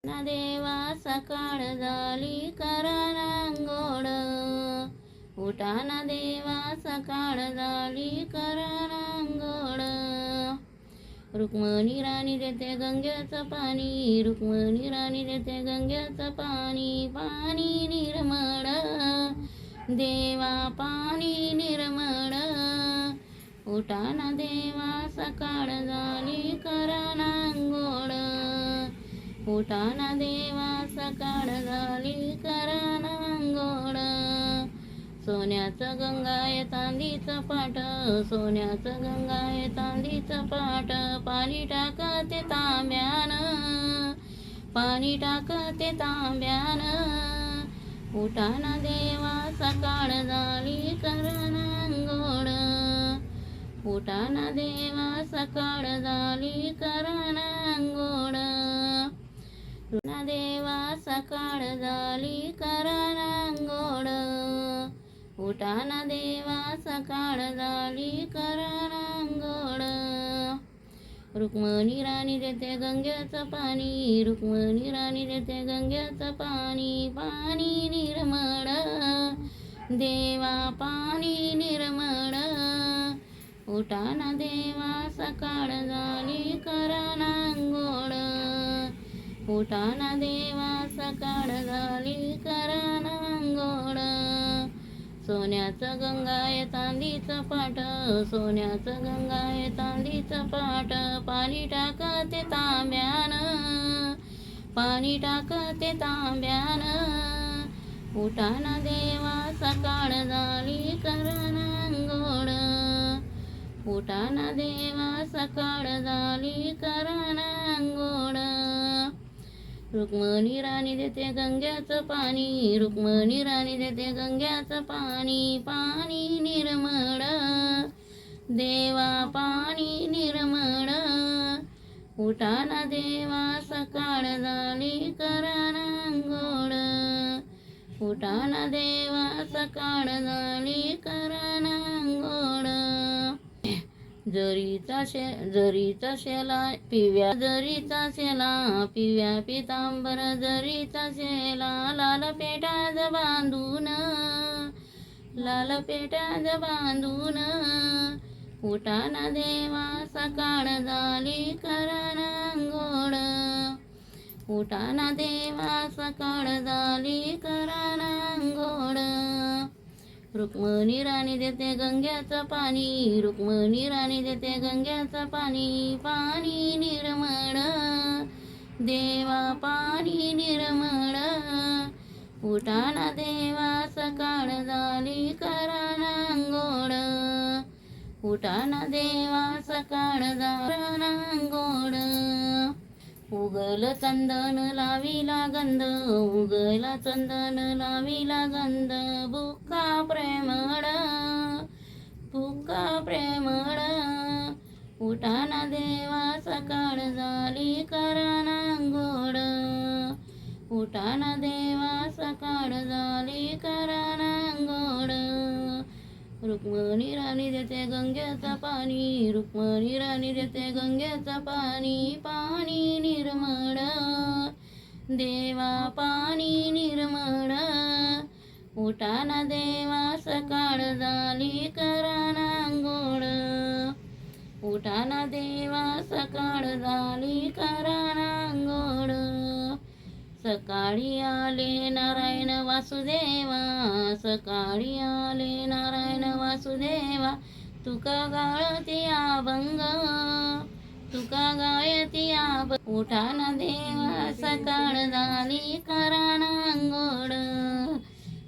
ना देवा सकाळ झाली करा रांगोळ, उठा ना देवा सकाळ झाली करा रांगोळ. रुक्मिणी राणी देते गंगेचं पाणी, रुक्मिणी राणी देते गंगेचं पाणी, पाणी निर्मळ देवा पाणी निर्मळ. उठा ना देवा सकाळ झाली करा रांगोळ, उठा ना देवा सकाळ झाली करा रांगोळ. सोन्याचं गंगाय चांदीचं पाट, सोन्याचं गंगाय चांदीचं पाट, पाणी टाकते तांब्यान, पाणी टाकते तांब्यान. उठा ना देवा सकाळ झाली करा रांगोळ, उठा ना देवा सकाळ झाली करा रांगोळ. ना देवा सकाळ झाली करा रांगोळ, उठा ना देवा सकाळ झाली करा रांगोळ. रुक्मिणी राणी देते गंगेचं पाणी, रुक्मिणी राणी देते गंगेचं पाणी, पाणी निर्मळ देवा पाणी निर्मळ. उठा ना देवा सकाळ झाली करा रांगोळ, उठा ना देवा सकाळ झाली करा रांगोळ. सोन्याचं गंगाय चांदीचं पाट, सोन्याचं गंगाय चांदीचं पाट, पाणी टाकते तांब्यान, पाणी टाकते तांब्यान. उठा ना देवा सकाळ झाली करा रांगोळ, उठा ना देवा सकाळ झाली करा रांगोळ. रुक्मिणी राणी देते गंग्याचं पाणी, रुक्मिणी राणी देते गंग्याचं पाणी, पाणी निर्मळ देवा पाणी निर्मळ. उठा ना देवा सकाळ झाली करा रांगोळ, उठा ना देवा सकाळ झाली करा रांगोळ. जरीचा शेला पिव्या जरीचा शेला, पिव्या पितांबर जरीचा शेला, लाल पेटाज बांधून, लाल पेटाज बांधून. उठा ना देवा सकाळ झाली करा रांगोळ, उठा ना देवा सकाळ झाली करा रांगोळ. रुक्मिणी राणी देते गंग्याचं पाणी, रुक्मिणी राणी देते गंग्याचं पाणी, पाणी निर्मळ देवा पाणी निर्मळ. उठा ना देवा सकाळ झाली करा रांगोळ, उठा ना देवा सकाळ झाली रांगोळ. उगल चंदन लावीला गंध, उगला चंदन लावीला गंध, बुक्का प्रेमळ, बुक्का प्रेमळ. उठा ना देवा सकाळ झाली करा रांगोळ, उठा ना देवा सकाळ झाली करा रांगोळ. रुक्मिणी राणी देते गंगेचं पाणी, रुक्मिणी राणी देते गंगेचं पाणी, पाणी निर्मळ देवा पाणी निर्मळ. उठा ना देवा सकाळ झाली करा रांगोळ, उठा ना देवा सकाळ झाली करा रांगोळ. सकाळी आले नारायण वासुदेवा, सकाळी आले नारायण वासुदेवा, तुका गाळती अभंग, तुका गायती अभंग. उठा ना देवा सकाळ झाली करा रांगोळ,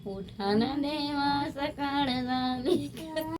उठा ना देवा सकाळ झाली